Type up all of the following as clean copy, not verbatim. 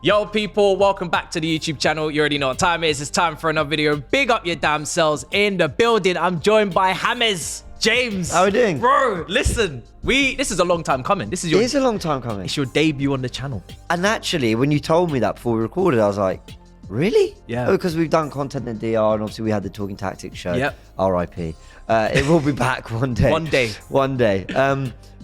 Yo people, welcome back to the YouTube channel. You already know what time it is. It's time for another video. Big up your damn selves in the building. I'm joined by James. James. How are we doing? Bro, listen. This is a long time coming. It is a long time coming. It's your debut on the channel. And actually, when you told me that before we recorded, I was like, really? Yeah. Oh, because we've done content in DR and obviously we had the Talking Tactics show. Yep. RIP. It will be back one day. One day.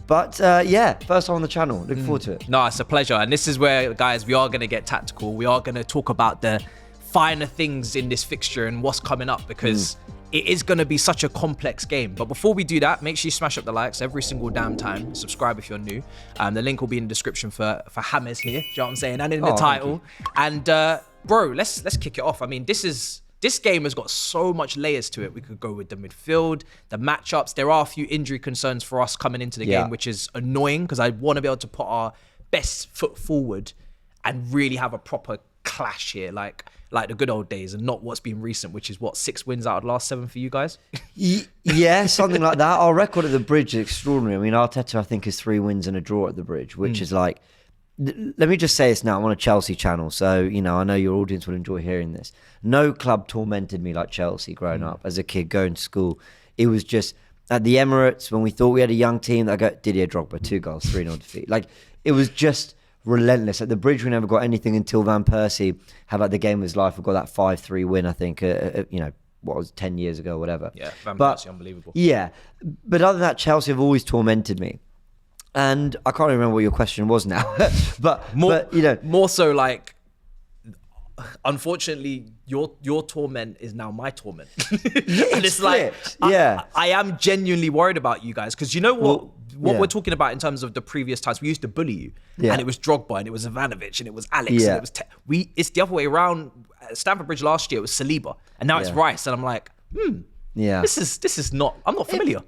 But yeah, first time on the channel. Looking forward to it. No, it's a pleasure. And this is where, guys, we are going to get tactical. We are going to talk about the finer things in this fixture and what's coming up, because it is going to be such a complex game. But before we do that, make sure you smash up the likes every single damn time. Subscribe if you're new. The link will be in the description for James here. Do you know what I'm saying? And in the title. And bro, let's kick it off. I mean, this game has got so much layers to it. We could go with the midfield, the matchups. There are a few injury concerns for us coming into the game, which is annoying because I want to be able to put our best foot forward and really have a proper clash here, like the good old days, and not what's been recent, which is what, 6 wins out of the last 7 for you guys? Yeah, something like that. Our record at the Bridge is extraordinary. I mean, Arteta, I think, is 3 wins and a draw at the Bridge, which is like, let me just say this now. I'm on a Chelsea channel, so, you know, I know your audience will enjoy hearing this. No club tormented me like Chelsea growing up as a kid going to school. It was just at the Emirates when we thought we had a young team. I got Didier Drogba, 2 goals, 3-0 defeat. Like, it was just relentless. At the Bridge, we never got anything until Van Persie had like the game of his life. We got that 5-3 win, I think, you know, what was 10 years ago or whatever. Yeah, Van Persie, unbelievable. Yeah, but other than that, Chelsea have always tormented me. And I can't remember what your question was now, but you know, more so like, unfortunately, your torment is now my torment. And it's like, I am genuinely worried about you guys, because you know what we're talking about in terms of the previous times. We used to bully you, and it was Drogba, and it was Ivanovic, and it was Alex, and it was it's the other way around. At Stamford Bridge last year, it was Saliba, and now it's Rice, and I'm like, yeah, this is not. I'm not familiar.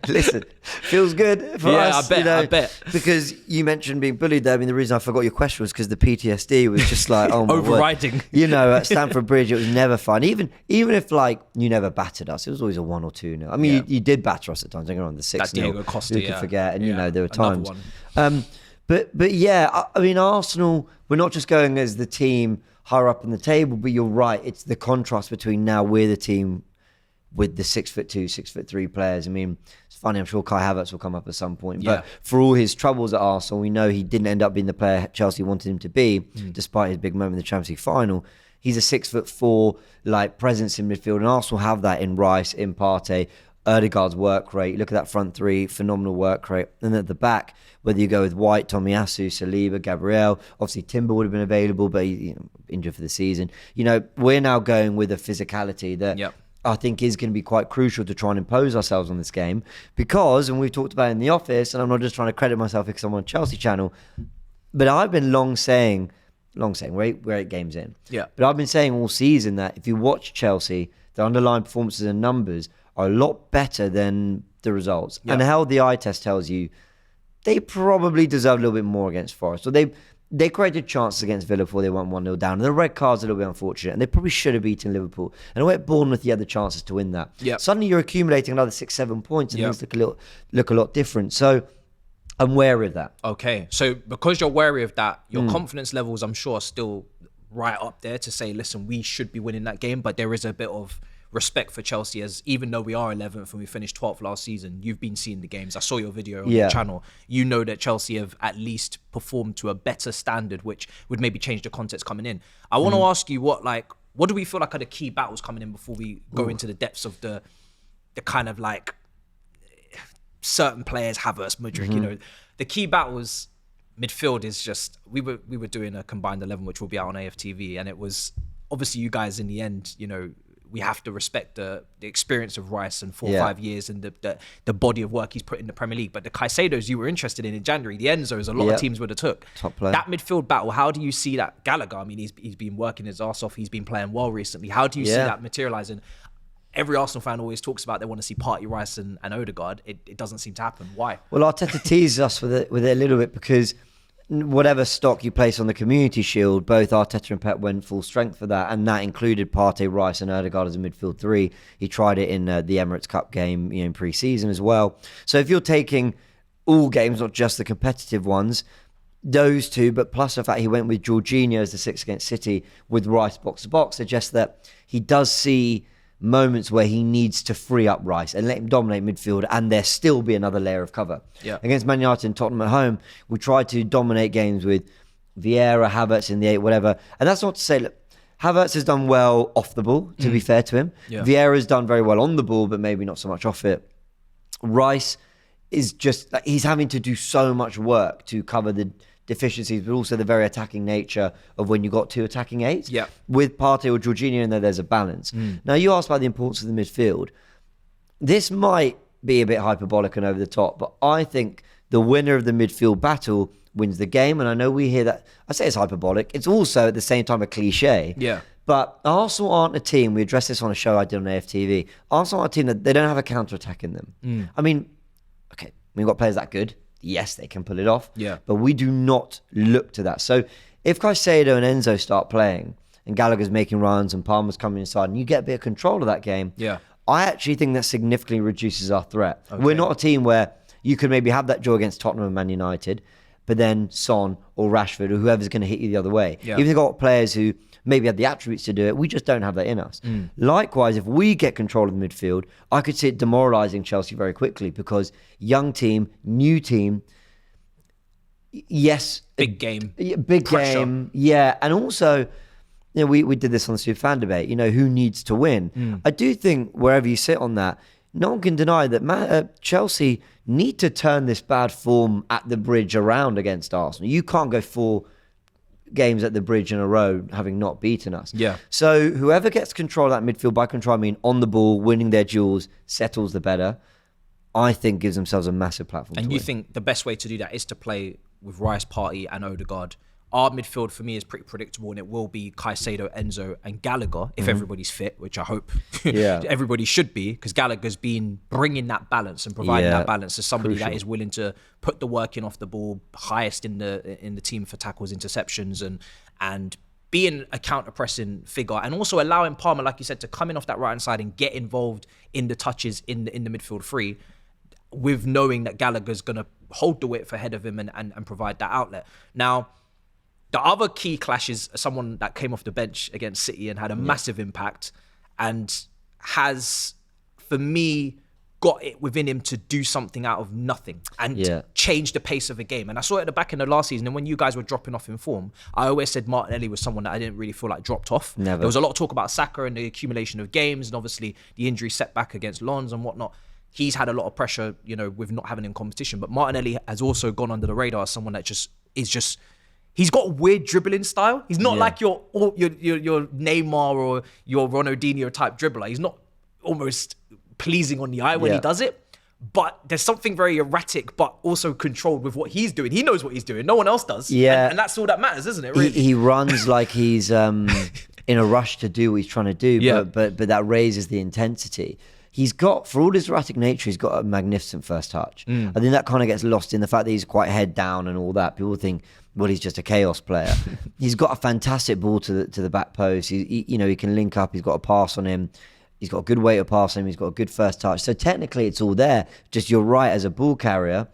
Listen, feels good for us. I bet. Because you mentioned being bullied there. I mean, the reason I forgot your question was because the PTSD was just like, oh my overriding. Word. You know, at Stamford Bridge, it was never fun. Even if like you never battered us, it was always a 1 or 2 nil. I mean, you did batter us at times. Don't get me wrong, the 6-0. Diego Costa, who could forget? And you know, there were times. But yeah, I mean, Arsenal. We're not just going as the team higher up in the table, but you're right. It's the contrast between now we're the team with the 6'2", 6'3" players. I mean, it's funny, I'm sure Kai Havertz will come up at some point. But for all his troubles at Arsenal, we know he didn't end up being the player Chelsea wanted him to be, despite his big moment in the Champions League final. He's a 6'4" like presence in midfield, and Arsenal have that in Rice, in Partey, Ødegaard's work rate. Look at that front three, phenomenal work rate. And at the back, whether you go with White, Tomiyasu, Saliba, Gabriel, obviously Timber would have been available, but he's injured for the season. You know, we're now going with a physicality that I think is going to be quite crucial to try and impose ourselves on this game, because, and we've talked about it in the office, and I'm not just trying to credit myself because I'm on a Chelsea channel, but I've been long saying, we're 8 games in. Yeah. But I've been saying all season that if you watch Chelsea, the underlying performances and numbers are a lot better than the results. And how the eye test tells you they probably deserve a little bit more against Forest. So they created chances against Villa before they went 1-0 down. And the red card's a little bit unfortunate. And they probably should have beaten Liverpool. And away at Bournemouth, you had the chances to win that. Yep. Suddenly you're accumulating another 6-7 points and things look a lot different. So I'm wary of that. Okay. So because you're wary of that, your confidence levels, I'm sure, are still right up there to say, listen, we should be winning that game. But there is a bit of respect for Chelsea, as even though we are 11th and we finished 12th last season, you've been seeing the games. I saw your video on the channel. You know that Chelsea have at least performed to a better standard, which would maybe change the context coming in. I want to ask you what do we feel like are the key battles coming in before we go into the depths of the kind of like certain players, Havertz, Mudryk, you know, the key battles. Midfield is just, we were doing a combined 11, which will be out on AFTV, and it was obviously you guys in the end, you know, we have to respect the experience of Rice and 4 or 5 years and the body of work he's put in the Premier League. But the Caicedos you were interested in January, the Enzos, a lot of teams would have took. Top player. That midfield battle, how do you see that? Gallagher, I mean, he's been working his ass off. He's been playing well recently. How do you see that materialising? Every Arsenal fan always talks about they want to see Partey, Rice and Ødegaard. It doesn't seem to happen. Why? Well, Arteta teases us with it a little bit, because whatever stock you place on the Community Shield, both Arteta and Pep went full strength for that, and that included Partey, Rice and Ødegaard as a midfield 3. He tried it in the Emirates Cup game, in pre-season as well. So if you're taking all games, not just the competitive ones, those two, but plus the fact he went with Jorginho as the 6 against City with Rice box to box, suggests that he does see moments where he needs to free up Rice and let him dominate midfield, and there still be another layer of cover. Yeah. Against Man United and Tottenham at home, we tried to dominate games with Vieira, Havertz in the 8, whatever. And that's not to say, look, Havertz has done well off the ball, to be fair to him. Yeah. Vieira's done very well on the ball, but maybe not so much off it. Rice is just, like, he's having to do so much work to cover the deficiencies, but also the very attacking nature of when you got 2 attacking 8s. Yeah. With Partey or Jorginho in there's a balance. Now, you asked about the importance of the midfield. This might be a bit hyperbolic and over the top, but I think the winner of the midfield battle wins the game. And I know we hear that, I say it's hyperbolic, it's also at the same time a cliche. Yeah. But Arsenal aren't a team, we addressed this on a show I did on AFTV, Arsenal aren't a team that they don't have a counter-attack in them. I mean, okay, we've got players that good. Yes, they can pull it off. Yeah. But we do not look to that. So if Caicedo and Enzo start playing and Gallagher's making runs and Palmer's coming inside and you get a bit of control of that game, I actually think that significantly reduces our threat. Okay. We're not a team where you could maybe have that draw against Tottenham and Man United, but then Son or Rashford or whoever's going to hit you the other way. Yeah. Even if they've got players who maybe have the attributes to do it, we just don't have that in us. Likewise, if we get control of the midfield, I could see it demoralising Chelsea very quickly because young team, new team, yes. Big game. Big pressure. Game, yeah. And also, you know, we did this on the Super Fan debate, you know, who needs to win? I do think wherever you sit on that, no one can deny that Chelsea need to turn this bad form at the Bridge around against Arsenal. You can't go 4 games at the Bridge in a row having not beaten us. Yeah. So whoever gets control of that midfield, by control I mean on the ball, winning their duels, settles the better, I think gives themselves a massive platform. And you think the best way to do that is to play with Rice, Partey and Odegaard. Our midfield for me is pretty predictable, and it will be Caicedo, Enzo and Gallagher if everybody's fit, which I hope everybody should be, because Gallagher's been bringing that balance and providing that balance as somebody that is willing to put the work in off the ball, highest in the team for tackles, interceptions, and being a counter-pressing figure, and also allowing Palmer, like you said, to come in off that right-hand side and get involved in the touches in the midfield free, with knowing that Gallagher's going to hold the width ahead of him and provide that outlet. Now, the other key clash is someone that came off the bench against City and had a massive impact and has, for me, got it within him to do something out of nothing and change the pace of a game. And I saw it at the back end of last season, and when you guys were dropping off in form, I always said Martinelli was someone that I didn't really feel like dropped off. Never. There was a lot of talk about Saka and the accumulation of games and obviously the injury setback against Lons and whatnot. He's had a lot of pressure, you know, with not having him in competition. But Martinelli has also gone under the radar as someone that he's got a weird dribbling style. He's not like your Neymar or your Ronaldinho type dribbler. He's not almost pleasing on the eye when he does it. But there's something very erratic, but also controlled with what he's doing. He knows what he's doing. No one else does. Yeah. And that's all that matters, isn't it, really? He runs like he's in a rush to do what he's trying to do, but that raises the intensity. He's got, for all his erratic nature, he's got a magnificent first touch. I think that kind of gets lost in the fact that he's quite head down and all that. People think, well, he's just a chaos player. He's got a fantastic ball to the back post. He can link up. He's got a pass on him. He's got a good way to pass on him. He's got a good first touch. So technically, it's all there. Just you're right, as a ball carrier,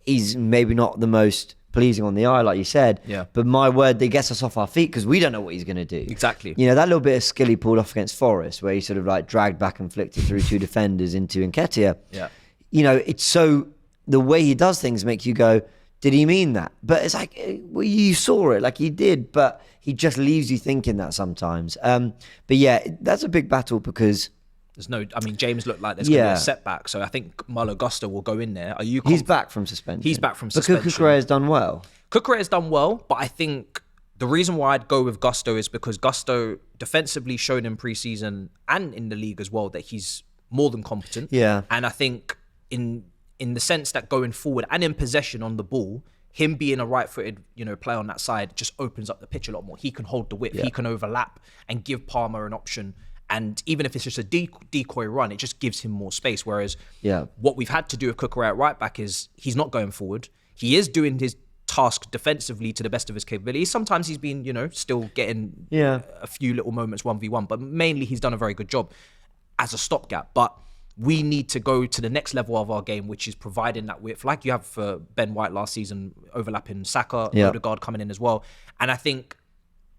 he's maybe not the most pleasing on the eye, like you said. Yeah. But my word, they gets us off our feet because we don't know what he's going to do. Exactly. You know, that little bit of skill he pulled off against Forest, where he sort of like dragged back and flicked it through 2 defenders into Nketiah. Yeah. You know, it's so, the way he does things makes you go, did he mean that? But it's like, well, you saw it, like he did, but he just leaves you thinking that sometimes. But yeah, that's a big battle because James looked like there's going to be a setback, so I think Malo Gusto will go in there. He's back from suspension. He's back from suspension. But Cucurella has done well. Cucurella has done well, but I think the reason why I'd go with Gusto is because Gusto defensively showed in pre-season and in the league as well that he's more than competent. Yeah. And I think in the sense that going forward and in possession on the ball, him being a right-footed, player on that side just opens up the pitch a lot more. He can hold the width, he can overlap and give Palmer an option. And even if it's just a decoy run, it just gives him more space. Whereas what we've had to do with Cucurella at right back is he's not going forward. He is doing his task defensively to the best of his capabilities. Sometimes he's been, still getting a few little moments 1v1, but mainly he's done a very good job as a stopgap. But we need to go to the next level of our game, which is providing that width, like you have for Ben White last season, overlapping Saka, Odegaard coming in as well. And I think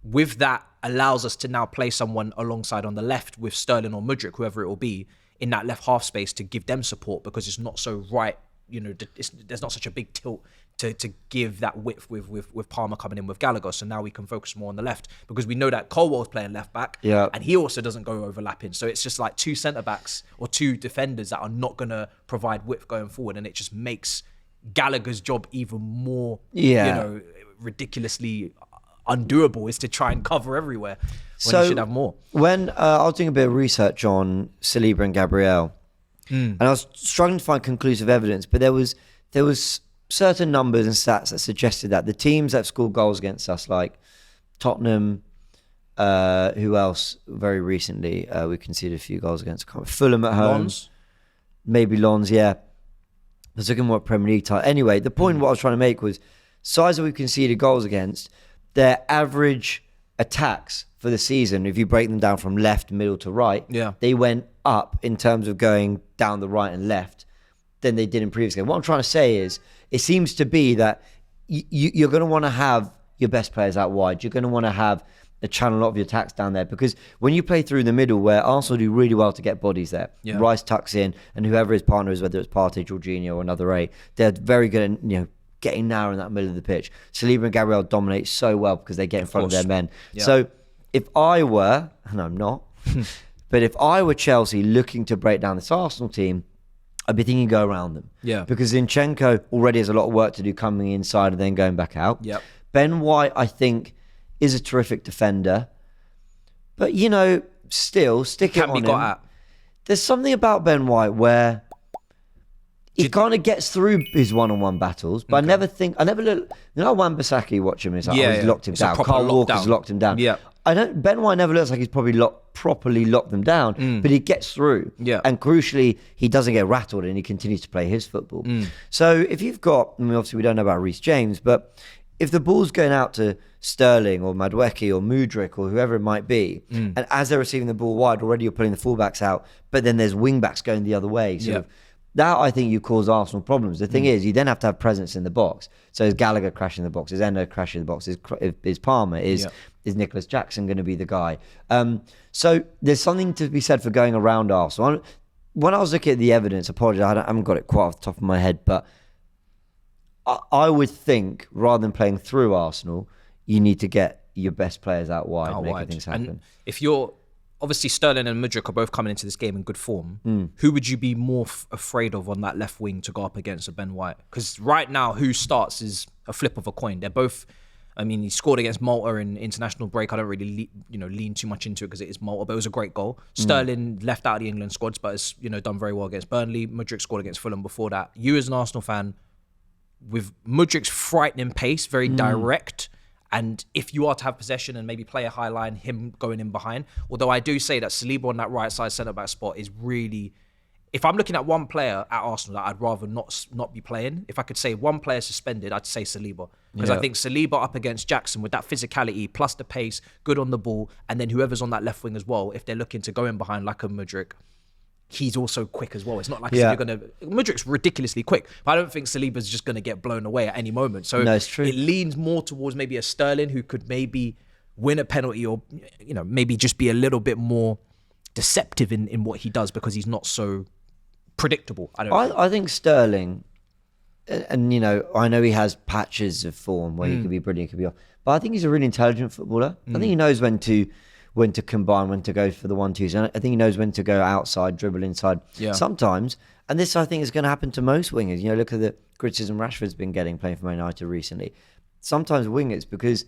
with that allows us to now play someone alongside on the left with Sterling or Mudryk, whoever it will be, in that left half space to give them support, because it's not so right, there's not such a big tilt to give that width with Palmer coming in with Gallagher. So now we can focus more on the left, because we know that Colwell's playing left back, and he also doesn't go overlapping. So it's just like two centre backs or two defenders that are not going to provide width going forward, and it just makes Gallagher's job even more, ridiculously undoable, is to try and cover everywhere when you should have more. When I was doing a bit of research on Saliba and Gabriel, and I was struggling to find conclusive evidence, but there was certain numbers and stats that suggested that the teams that have scored goals against us, like Tottenham, who else very recently, we conceded a few goals against Fulham at home. Maybe Lons, yeah. I was looking more at Premier League title. Anyway, the point what I was trying to make was, sides that we conceded goals against, their average attacks for the season, if you break them down from left, middle to right, they went up in terms of going down the right and left than they did in previous games. What I'm trying to say is, it seems to be that you're going to want to have your best players out wide. You're going to want to have a channel a lot of your attacks down there, because when you play through the middle, where Arsenal do really well to get bodies there, Rice tucks in, and whoever his partner is, whether it's Partey, Jorginho, or another eight, they're very good at getting narrow in that middle of the pitch. Saliba and Gabriel dominate so well because they get in front of their men. So if I were, and I'm not, but if I were Chelsea looking to break down this Arsenal team, I'd be thinking go around them. Because Zinchenko already has a lot of work to do coming inside and then going back out. Ben White, I think, is a terrific defender. But, still, stick it on him. There's something about Ben White where he kind of gets through his one-on-one battles, but I never look, Wan-Bissaka, watch him, he's like, he's locked him down. Carl Walker's locked him down. Ben White never looks like he's probably properly locked them down, but he gets through. And crucially, he doesn't get rattled and he continues to play his football. So if you've got, obviously we don't know about Reece James, but if the ball's going out to Sterling or Madueke or Mudryk or whoever it might be, and as they're receiving the ball wide, already you're putting the fullbacks out, but then there's wing-backs going the other way. That, I think, you cause Arsenal problems. The thing is, you then have to have presence in the box. So is Gallagher crashing the box? Is Endo crashing the box? Is Palmer? Is Nicholas Jackson going to be the guy? So there's something to be said for going around Arsenal. When I was looking at the evidence, apologies, I haven't got it quite off the top of my head, but I would think, rather than playing through Arsenal, you need to get your best players out wide, making things happen. And if you're... Obviously, Sterling and Mudryk are both coming into this game in good form. Who would you be more afraid of on that left wing to go up against a Ben White? Because right now, who starts is a flip of a coin. They're both... he scored against Malta in international break. I don't really, lean too much into it because it is Malta, but it was a great goal. Sterling left out of the England squads, but has, done very well against Burnley. Mudryk scored against Fulham before that. You as an Arsenal fan, with Mudryk's frightening pace, very direct... And if you are to have possession and maybe play a high line, him going in behind. Although I do say that Saliba on that right side centre-back spot is really... If I'm looking at one player at Arsenal that I'd rather not be playing, if I could say one player suspended, I'd say Saliba. Because I think Saliba up against Jackson with that physicality, plus the pace, good on the ball, and then whoever's on that left wing as well, if they're looking to go in behind like a Mudryk, he's also quick as well. It's not like you're going to... Mudryk's ridiculously quick, but I don't think Saliba's just going to get blown away at any moment. So it's true. It leans more towards maybe a Sterling who could maybe win a penalty or, maybe just be a little bit more deceptive in what he does because he's not so predictable. I think Sterling, and, I know he has patches of form where he could be brilliant, he could be off, but I think he's a really intelligent footballer. I think he knows when to combine, when to go for the 1-2s. And I think he knows when to go outside, dribble inside. Sometimes, and this I think is going to happen to most wingers. Look at the criticism Rashford's been getting playing for Man United recently. Sometimes wingers, because,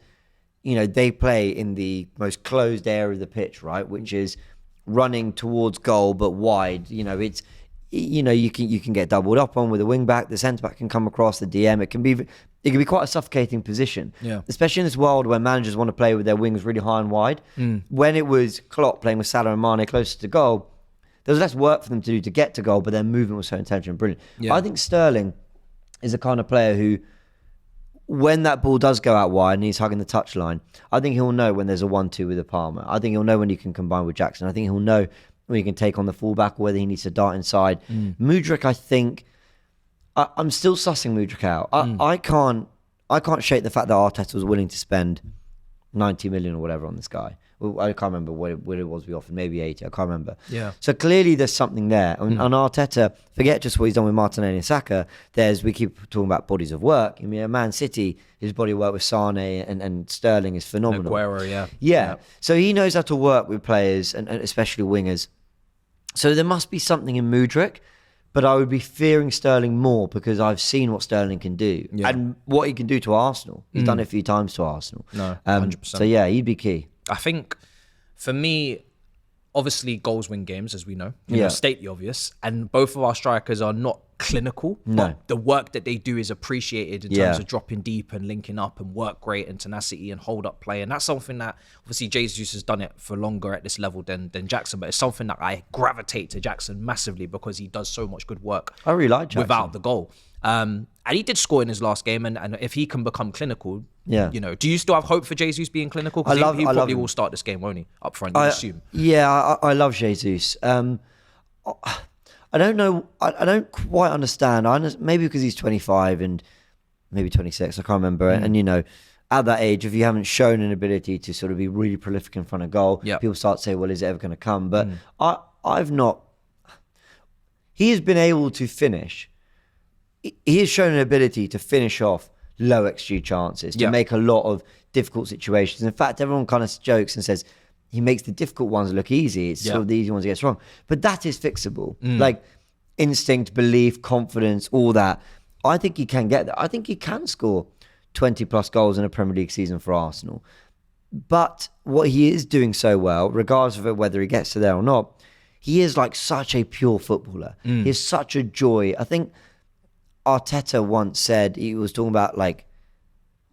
they play in the most closed area of the pitch, right? Which is running towards goal, but wide. It's, you can get doubled up on with a wing back. The centre back can come across the DM. It can be quite a suffocating position, especially in this world where managers want to play with their wings really high and wide. When it was Klopp playing with Salah and Mane closer to goal, there was less work for them to do to get to goal, but their movement was so intelligent and brilliant. I think Sterling is the kind of player who, when that ball does go out wide and he's hugging the touchline, I think he'll know when there's a 1-2 with a Palmer. I think he'll know when he can combine with Jackson. I think he'll know he can take on the fullback or whether he needs to dart inside. Mudryk, I think, I'm still sussing Mudryk out. I can't shake the fact that Arteta was willing to spend 90 million or whatever on this guy. Well, I can't remember what it was we offered, maybe 80, I can't remember. Yeah. So clearly there's something there. On Arteta, forget just what he's done with Martinelli and Saka. We keep talking about bodies of work. I mean, Man City, his body of work with Sane and Sterling is phenomenal. Aguero, yeah. So he knows how to work with players and especially wingers. So there must be something in Mudryk, but I would be fearing Sterling more because I've seen what Sterling can do and what he can do to Arsenal. He's done it a few times to Arsenal. No, 100%. So yeah, he'd be key. I think for me, obviously goals win games, as we know. You know, state the obvious. And both of our strikers are not clinical. No. But the work that they do is appreciated in terms of dropping deep and linking up and work great and tenacity and hold up play. And that's something that obviously Jesus has done it for longer at this level than Jackson. But it's something that I gravitate to Jackson massively because he does so much good work. I really like Jackson. Without the goal. And he did score in his last game, and if he can become clinical, you know, do you still have hope for Jesus being clinical? Because he probably will start this game, won't he? Up front, you assume. Yeah, I love Jesus. I don't know. I don't quite understand. Maybe because he's 25 and maybe 26. I can't remember. And you know, at that age, if you haven't shown an ability to sort of be really prolific in front of goal, people start to say, "Well, is it ever going to come?" But I've not. He has been able to finish. He has shown an ability to finish off low XG chances, to make a lot of difficult situations. In fact, everyone kind of jokes and says he makes the difficult ones look easy. It's sort of the easy ones he gets wrong. But that is fixable. Like instinct, belief, confidence, all that. I think he can get that. I think he can score 20 plus goals in a Premier League season for Arsenal. But what he is doing so well, regardless of whether he gets to there or not, he is like such a pure footballer. He is such a joy. I think Arteta once said, he was talking about like,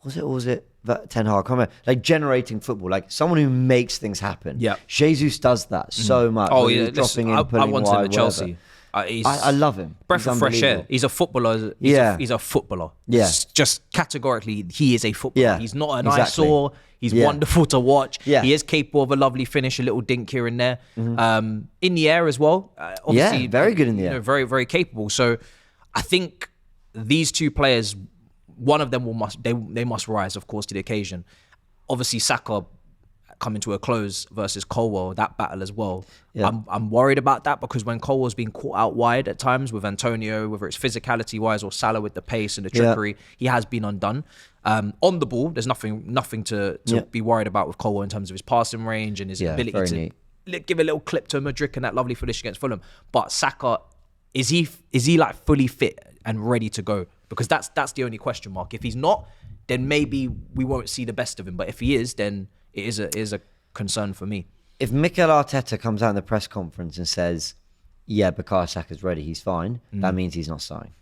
was it Ten Hag? I can't remember. Like generating football, like someone who makes things happen. Yeah, Jesus does that so much. Oh yeah, dropping in, pulling wide, him at Chelsea. I love him. Breath of fresh air. He's a footballer. He's a footballer. Yeah, just categorically, he is a footballer. Yeah. He's not an eyesore. He's wonderful to watch. Yeah. He is capable of a lovely finish, a little dink here and there. In the air as well. Obviously, very good in the air. You know, very, very capable. So I think these two players, one of them must rise, of course, to the occasion. Obviously, Saka coming to a close versus Colwell, that battle as well. Yeah. I'm worried about that because when Colwell's been caught out wide at times with Antonio, whether it's physicality wise or Salah with the pace and the trickery, he has been undone. On the ball, there's nothing to be worried about with Colwell in terms of his passing range and his ability to give a little clip to Mudryk and that lovely finish against Fulham. But Saka, is he like fully fit and ready to go? Because that's the only question mark. If he's not, then maybe we won't see the best of him. But if he is, then it is a concern for me. If Mikel Arteta comes out in the press conference and says, yeah, Bukayo Saka's ready, he's fine, that means he's not starting.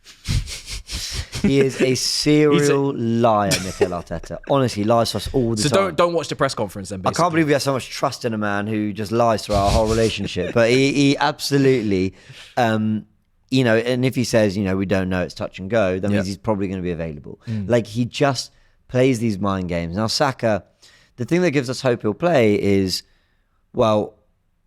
He is a serial liar, Mikel Arteta. Honestly, he lies to us all the time. So don't watch the press conference then, basically. I can't believe we have so much trust in a man who just lies throughout our whole relationship. But he absolutely... you know, and if he says, you know, we don't know, it's touch and go, that means he's probably going to be available. Like, he just plays these mind games. Now, Saka, the thing that gives us hope he'll play is, well,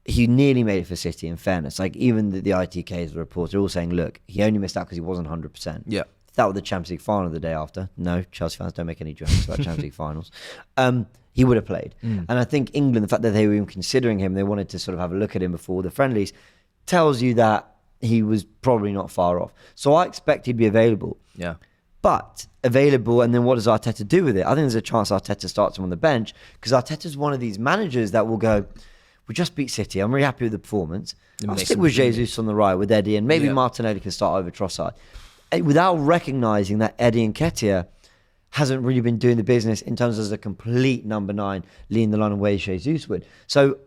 he nearly made it for City, in fairness. Like, even the ITKs, the reports, are all saying, look, he only missed out because he wasn't 100%. Yeah. If that were the Champions League final the day after, no, Chelsea fans don't make any jokes about Champions League finals, he would have played. And I think England, the fact that they were even considering him, they wanted to sort of have a look at him before the friendlies, tells you that he was probably not far off. So I expect he'd be available. Yeah. But available, and then what does Arteta do with it? I think there's a chance Arteta starts him on the bench because Arteta's one of these managers that will go, we just beat City. I'm really happy with the performance. I'll stick with Jesus on the right with Eddie, and maybe Martinelli can start over Trossard. Without recognising that Eddie Nketiah hasn't really been doing the business in terms of as a complete number 9 leading the line of way Jesus would. So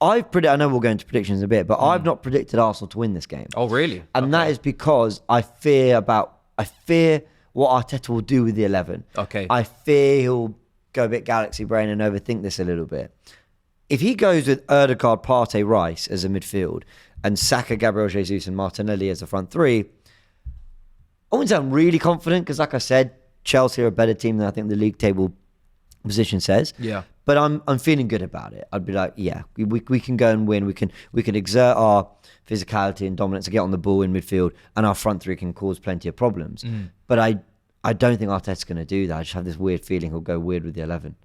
I know we'll go into predictions in a bit, but I've not predicted Arsenal to win this game. Oh, really? And that is because I fear what Arteta will do with the 11. Okay. I fear he'll go a bit galaxy brain and overthink this a little bit. If he goes with Ødegaard, Partey, Rice as a midfield, and Saka, Gabriel Jesus, and Martinelli as a front three, I wouldn't say I'm really confident because, like I said, Chelsea are a better team than I think the league table position says. Yeah. But I'm feeling good about it. I'd be like, yeah, we can go and win. We can exert our physicality and dominance to get on the ball in midfield, and our front three can cause plenty of problems. But I don't think Arteta's going to do that. I just have this weird feeling he'll go weird with the 11.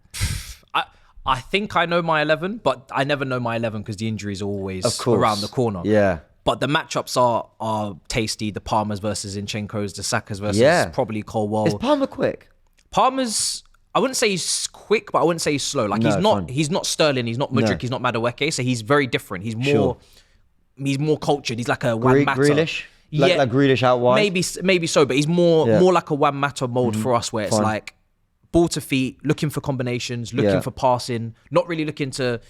I think I know my 11, but I never know my 11 because the injuries are always around the corner. Yeah. But the matchups are tasty. The Palmers versus Zinchenko's, the Sakas versus probably Colwell. Is Palmer quick? Palmer's, I wouldn't say he's quick, but I wouldn't say he's slow. Like he's not Sterling, he's not Mudryk, he's not Madueke, so he's very different. He's more cultured. He's like a Wan Mata. Grealish? Like Grealish out wide? Maybe so, but he's more like a Wan Mata mold for us, where it's like ball to feet, looking for combinations, looking for passing, not really looking to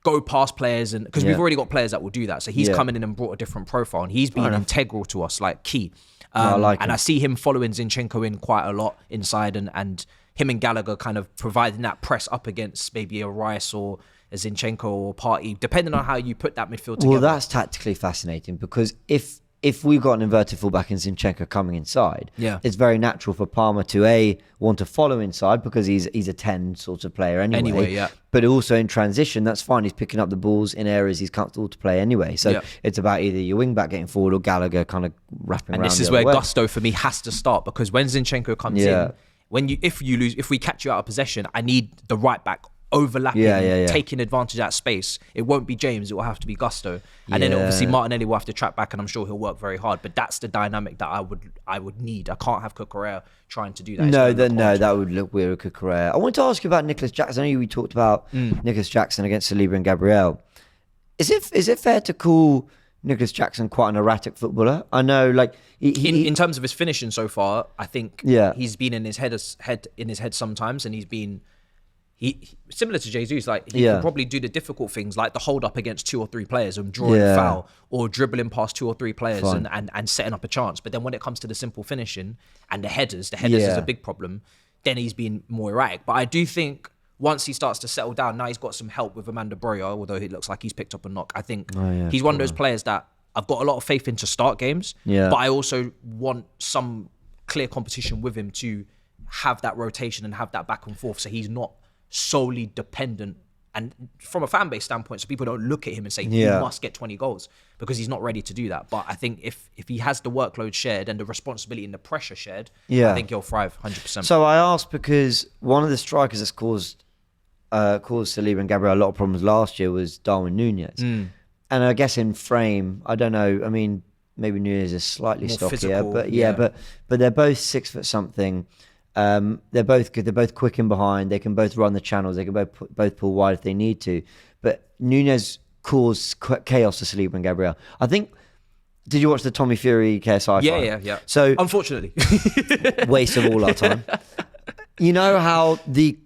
go past players, and because we've already got players that will do that. So he's coming in and brought a different profile, and he's been integral to us, like key. I see him following Zinchenko in quite a lot inside, and him and Gallagher kind of providing that press up against maybe a Rice or a Zinchenko or Partey, depending on how you put that midfield together. Well, that's tactically fascinating, because if we've got an inverted fullback in Zinchenko coming inside, it's very natural for Palmer to want to follow inside, because he's a 10 sort of player anyway. But also in transition, that's fine. He's picking up the balls in areas he's comfortable to play anyway. So it's about either your wing back getting forward or Gallagher kind of wrapping around. And this is where gusto for me has to start, because when Zinchenko comes in, if we catch you out of possession, I need the right back overlapping, taking advantage of that space. It won't be James, it will have to be Gusto, and then obviously Martinelli will have to track back, and I'm sure he'll work very hard. But that's the dynamic that I would need. I can't have Cucurella trying to do that. That would look weird with Cucurella. I want to ask you about Nicholas Jackson. I know we talked about Nicholas Jackson against Saliba and Gabriel. Is it fair to call Nicholas Jackson quite an erratic footballer? I know, like in terms of his finishing so far, I think he's been in his head sometimes, and he's been. He similar to Jesus, like he can probably do the difficult things, like the hold up against 2 or 3 players and drawing a foul, or dribbling past 2 or 3 players and setting up a chance. But then when it comes to the simple finishing and the headers is a big problem. Then he's been more erratic. But I do think once he starts to settle down, now he's got some help with Amanda Broya, although he looks like he's picked up a knock. I think he's one of those players that I've got a lot of faith in to start games, but I also want some clear competition with him to have that rotation and have that back and forth, so he's not solely dependent, and from a fan base standpoint, so people don't look at him and say he must get 20 goals, because he's not ready to do that. But I think if he has the workload shared and the responsibility and the pressure shared, I think he'll thrive 100%. So I asked because one of the strikers that's caused Saliba and Gabriel a lot of problems last year was Darwin Nunez, and I guess in frame, I don't know, I mean maybe Nunez is slightly more stockier, physical, but they're both 6 foot something. They're both good. They're both quick in behind. They can both run the channels. They can both pull wide if they need to. But Nunez caused chaos to Saliba and Gabriel. I think. Did you watch the Tommy Fury KSI fight? Yeah. So unfortunately, waste of all our time. You know how the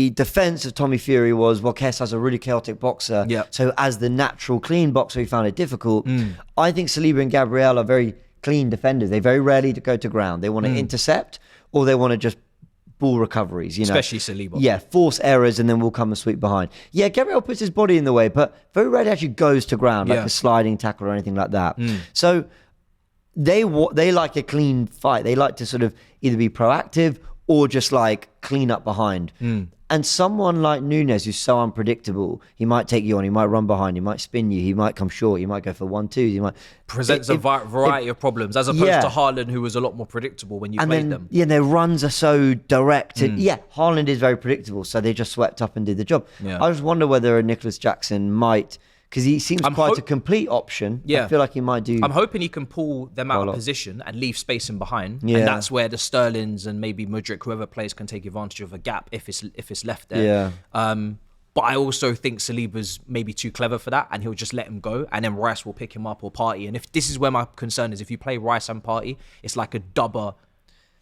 defense of Tommy Fury was, well, KSI's a really chaotic boxer. Yeah. So as the natural clean boxer, he found it difficult. I think Saliba and Gabriel are very clean defenders. They very rarely go to ground. They want to intercept, or they want to just ball recoveries, especially Saliba. Yeah, force errors, and then we'll come and sweep behind. Yeah, Gabriel puts his body in the way, but very rarely actually goes to ground, like a sliding tackle or anything like that. So they like a clean fight. They like to sort of either be proactive or just like clean up behind. And someone like Nunez, who's so unpredictable, he might take you on, he might run behind, he might spin you, he might come short, he might go for 1-2s, he might... Presents a variety of problems, as opposed to Haaland, who was a lot more predictable when you played them. Yeah, their runs are so direct. Haaland is very predictable, so they just swept up and did the job. I just wonder whether a Nicholas Jackson might... Because he seems quite a complete option. I feel like he might do... I'm hoping he can pull them out of position and leave space in behind. And that's where the Sterlings and maybe Mudryk, whoever plays, can take advantage of a gap if it's left there. But I also think Saliba's maybe too clever for that, and he'll just let him go, and then Rice will pick him up, or Partey. And if this is where my concern is, if you play Rice and Partey, it's like a double...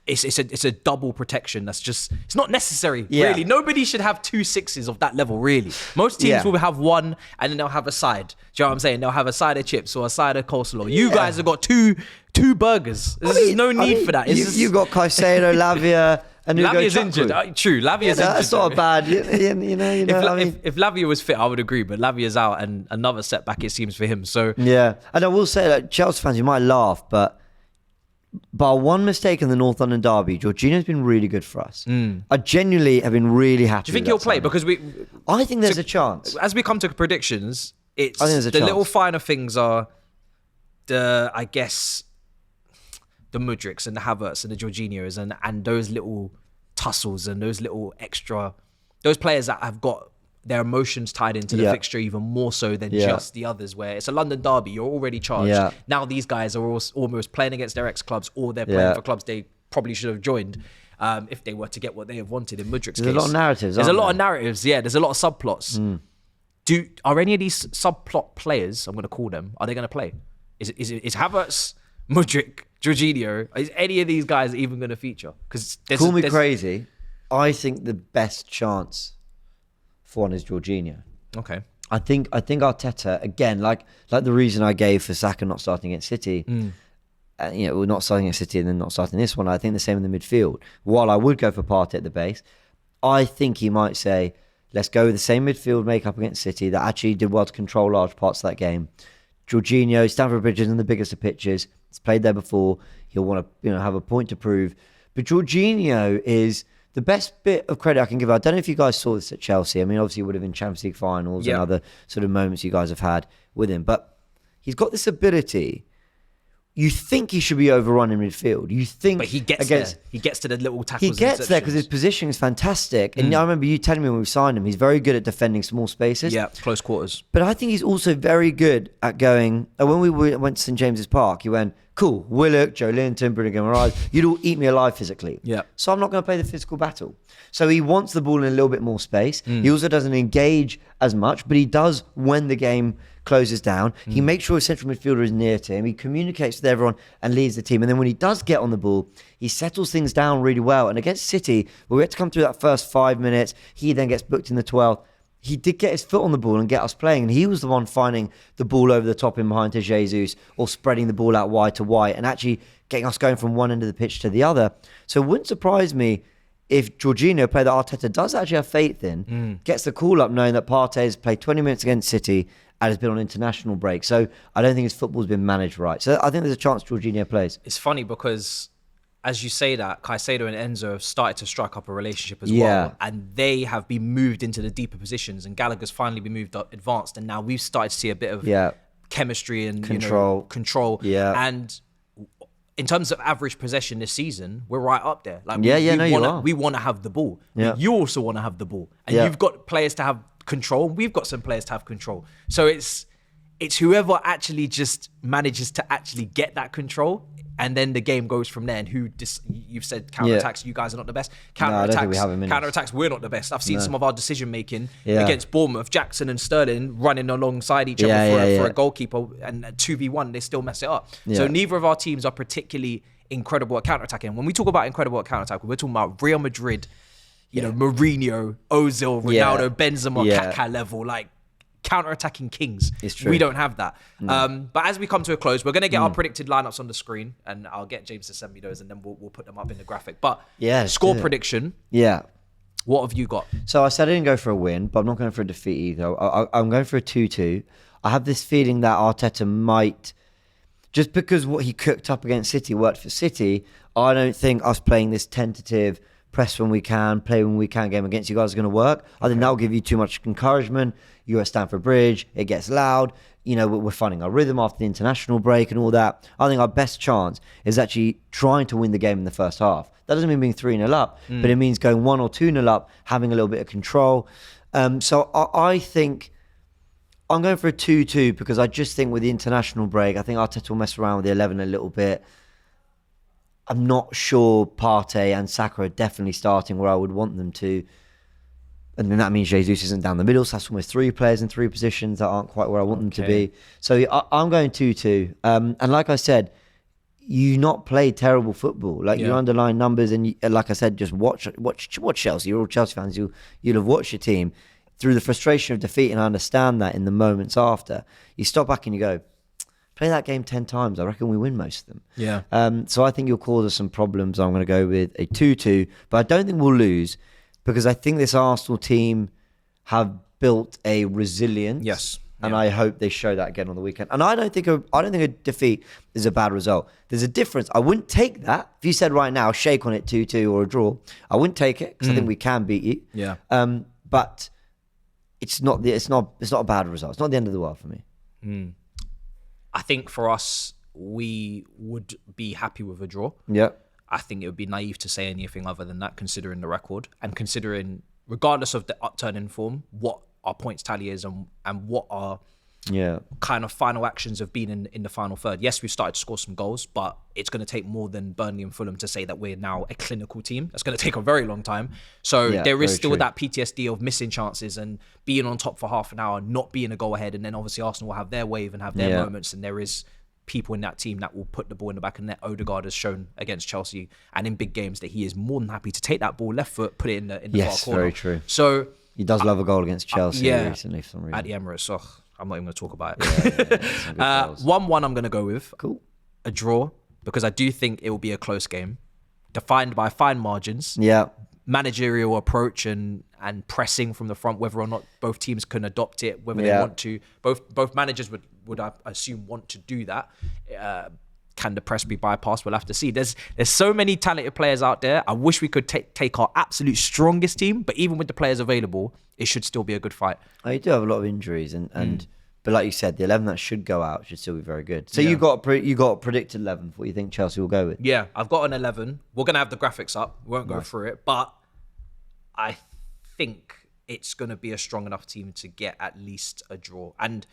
It's a double protection. That's just, it's not necessary, really. Nobody should have 2 6s of that level, really. Most teams will have one, and then they'll have a side. Do you know what I'm saying? They'll have a side of chips or a side of coleslaw. You guys have got two burgers. There's no need for that. You've got Caicedo, Lavia, and Lavia's injured. True, Lavia's injured. That's not bad. If Lavia was fit, I would agree. But Lavia's out, and another setback it seems for him. So and I will say that Chelsea fans, you might laugh, but bar one mistake in the North London derby, Jorginho's been really good for us. I genuinely have been really happy. Do you think he'll play? Because I think there's a chance. As we come to predictions, it's I think there's a the chance. little finer things are I guess, the Mudryks and the Havertz and the Jorginhos and those little tussles and those little extra, those players that have got their emotions tied into the fixture even more so than just the others, where it's a London derby, you're already charged. Now these guys are almost playing against their ex-clubs, or they're playing for clubs they probably should have joined if they were to get what they have wanted in Mudryk's case. There's a lot of narratives, There's a lot of narratives, there's a lot of subplots. Are any of these subplot players, I'm going to call them, are they going to play? Is Havertz, Mudryk, Jorginho, is any of these guys even going to feature? Because call me crazy, I think the best chance for one is Jorginho. Okay. I think Arteta, again, like the reason I gave for Saka not starting against City, we're not starting against City and then not starting this one. I think the same in the midfield. While I would go for Partey at the base, I think he might say, let's go with the same midfield makeup against City that actually did well to control large parts of that game. Jorginho, Stamford Bridge isn't the biggest of pitches. He's played there before. He'll want to, have a point to prove. But Jorginho is the best bit of credit I can give. I don't know if you guys saw this at Chelsea. I mean, obviously, it would have been Champions League finals and other sort of moments you guys have had with him. But he's got this ability. You think he should be overrun in midfield. You think, but he gets there. He gets to the little tackles. He gets there because his position is fantastic. And I remember you telling me when we signed him, he's very good at defending small spaces. Yeah, close quarters. But I think he's also very good at going. When we went to St James's Park, he went, cool, Willock, Joe Linton, Bruno Guimaraes, you'd all eat me alive physically. Yeah. So I'm not going to play the physical battle. So he wants the ball in a little bit more space. He also doesn't engage as much, but he does when the game closes down. He makes sure his central midfielder is near to him. He communicates with everyone and leads the team. And then when he does get on the ball, he settles things down really well. And against City, where we had to come through that first 5 minutes, he then gets booked in the 12th. He did get his foot on the ball and get us playing. And he was the one finding the ball over the top in behind to Jesus, or spreading the ball out wide to White and actually getting us going from one end of the pitch to the other. So it wouldn't surprise me if Jorginho, a player that Arteta does actually have faith in, gets the call up knowing that Partey has played 20 minutes against City and has been on international break. So I don't think his football's been managed right. So I think there's a chance Jorginho plays. It's funny because as you say that, Caicedo and Enzo have started to strike up a relationship as well. And they have been moved into the deeper positions, and Gallagher's finally been moved up advanced. And now we've started to see a bit of chemistry and control. Yeah. And in terms of average possession this season, we're right up there. Like we want to have the ball. Yeah. You also want to have the ball. And you've got players to have control. We've got some players to have control. So it's whoever actually just manages to actually get that control, and then the game goes from there. And you've said counter-attacks, you guys are not the best. Counter-attacks, we're not the best. I've seen some of our decision-making against Bournemouth, Jackson and Sterling running alongside each other for a goalkeeper, and 2v1, they still mess it up. So neither of our teams are particularly incredible at counter-attacking. When we talk about incredible at counter-attacking, we're talking about Real Madrid, Mourinho, Ozil, Ronaldo, Benzema, Kaká level, like counter-attacking kings. It's true. We don't have that. But as we come to a close, we're going to get our predicted lineups on the screen, and I'll get James to send me those, and then we'll put them up in the graphic. But score prediction. Yeah. What have you got? So I said I didn't go for a win, but I'm not going for a defeat either. I'm going for a 2-2. I have this feeling that Arteta might, just because what he cooked up against City worked for City, I don't think us playing this tentative, press when we can, play when we can game against you guys is going to work. I think that'll give you too much encouragement. You're at Stamford Bridge, it gets loud. We're finding our rhythm after the international break and all that. I think our best chance is actually trying to win the game in the first half. That doesn't mean being 3-0 up, but it means going 1 or 2-0 up, having a little bit of control. So I think I'm going for a 2-2 because I just think with the international break, I think Arteta will mess around with the 11 a little bit. I'm not sure Partey and Saka are definitely starting where I would want them to. And then that means Jesus isn't down the middle. So that's almost 3 players in 3 positions that aren't quite where I want them to be. So I'm going 2-2. And like I said, you not play terrible football. Like your underlying numbers, and like I said, just watch Chelsea. You're all Chelsea fans. You'll have watched your team through the frustration of defeat, and I understand that in the moments after. You stop back and you go, play that game 10 times. I reckon we win most of them. Yeah. So I think you'll cause us some problems. I'm going to go with a 2-2, but I don't think we'll lose because I think this Arsenal team have built a resilience And I hope they show that again on the weekend. And I don't think a defeat is a bad result. There's a difference. I wouldn't take that. If you said right now, shake on it 2-2 or a draw, I wouldn't take it because I think we can beat you. Yeah. But it's not a bad result. It's not the end of the world for me. I think for us, we would be happy with a draw. Yeah. I think it would be naive to say anything other than that, considering the record and considering, regardless of the upturn in form, what our points tally is and what our kind of final actions have been in the final third. Yes, we've started to score some goals, but it's going to take more than Burnley and Fulham to say that we're now a clinical team. That's going to take a very long time. So there is still that PTSD of missing chances and being on top for half an hour, not being a go ahead. And then obviously Arsenal will have their wave and have their moments. And there is people in that team that will put the ball in the back of the net. Odegaard has shown against Chelsea and in big games that he is more than happy to take that ball left foot, put it in the far corner. Yes, very true. So he does love a goal against Chelsea recently for some reason. At the Emirates. Oh, I'm not even going to talk about it. 1-1 I'm going to go with. Cool. A draw, because I do think it will be a close game, defined by fine margins. Yeah. Managerial approach and pressing from the front, whether or not both teams can adopt it, whether they want to. Both managers would I assume want to do that. Can the press be bypassed? We'll have to see. There's so many talented players out there. I wish we could take our absolute strongest team, but even with the players available, it should still be a good fight. You do have a lot of injuries, but like you said, the 11 that should go out should still be very good. So you got a predicted 11 for what you think Chelsea will go with? Yeah, I've got an 11. We're going to have the graphics up. We won't go through it, but I think it's going to be a strong enough team to get at least a draw. And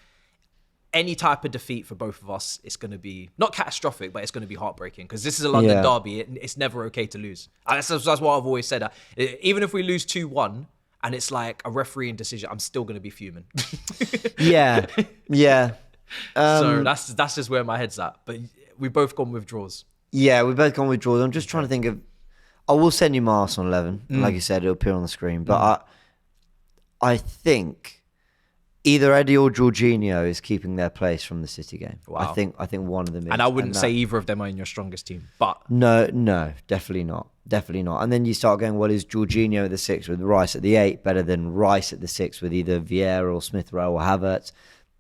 any type of defeat for both of us, it's going to be not catastrophic, but it's going to be heartbreaking because this is a London derby. It's never okay to lose. That's what I've always said. Even if we lose 2-1 and it's like a refereeing decision, I'm still going to be fuming. Yeah. So that's just where my head's at. But we've both gone with draws. Yeah, we've both gone with draws. I'm just trying to think of. I will send you my Arsenal 11. Like you said, it'll appear on the screen. But I think either Eddie or Jorginho is keeping their place from the City game. Wow. I think one of them is. And I wouldn't say either of them are in your strongest team. But no, definitely not. Definitely not. And then you start going, well, is Jorginho at the 6 with Rice at the 8 better than Rice at the 6 with either Vieira or Smith Rowe or Havertz?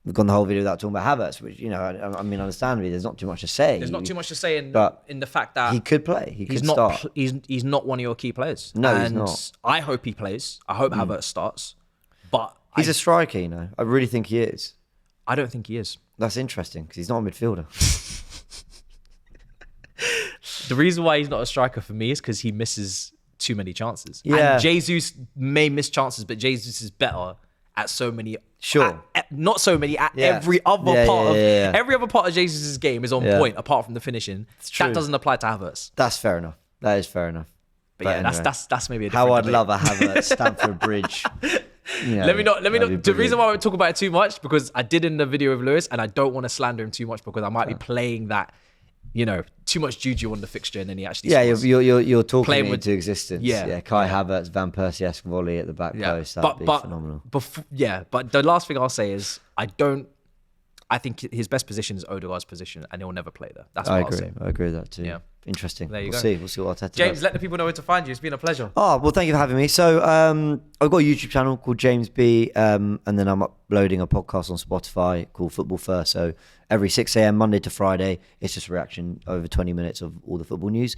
We've gone the whole video without talking about Havertz, which, I mean, understandably, there's not too much to say. There's not too much to say in the fact that he could play. He's not one of your key players. No, he's not. I hope he plays. I hope Havertz starts. But he's a striker, I really think he is. I don't think he is. That's interesting because he's not a midfielder. The reason why he's not a striker for me is because he misses too many chances. Yeah. And Jesus may miss chances, but Jesus is better at so many. Sure. Not so many. Every other part of Jesus' game is on point, apart from the finishing. That doesn't apply to Havertz. That's fair enough. That is fair enough. But anyway, that's maybe a different how I'd debate. love a Havertz Stamford Bridge. Let me not. The reason why I won't talk about it too much because I did in the video with Lewis, and I don't want to slander him too much because I might be playing that. Too much juju on the fixture, and then he actually scores. You're talking it into existence. Kai Havertz, Van Persie-esque volley at the back post. That'd be phenomenal. But the last thing I'll say is I think his best position is Odegaard's position, and he'll never play there. That's what I'll say. I agree with that too. Yeah. Interesting. There you go. We'll see what Arteta James, does. let the people know where to find you. It's been a pleasure. Oh, well, thank you for having me. So I've got a YouTube channel called James B, and then I'm uploading a podcast on Spotify called Football First. So every 6 a.m. Monday to Friday, it's just a reaction over 20 minutes of all the football news.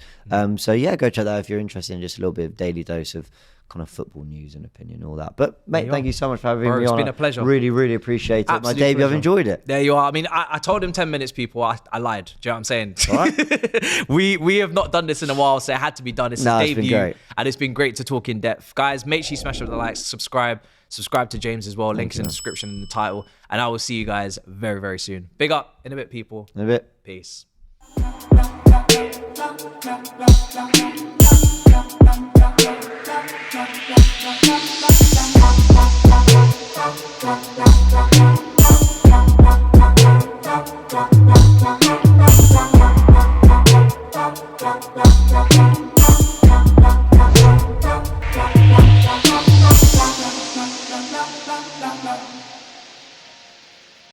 So yeah, go check that out if you're interested in just a little bit of daily dose of kind of football news and opinion, all that. But mate, thank you so much for having me on. It's been a pleasure. Really, really appreciate it. My debut, I've enjoyed it. There you are. I mean, I told him 10 minutes, people. I lied. Do you know what I'm saying? All right. we have not done this in a while, so it had to be done. It's his debut. It's been great. And it's been great to talk in depth. Guys, make sure you smash up the likes, subscribe to James as well. Links in the description and the title. And I will see you guys very, very soon. Big up in a bit, people. In a bit. Peace. We'll be right back.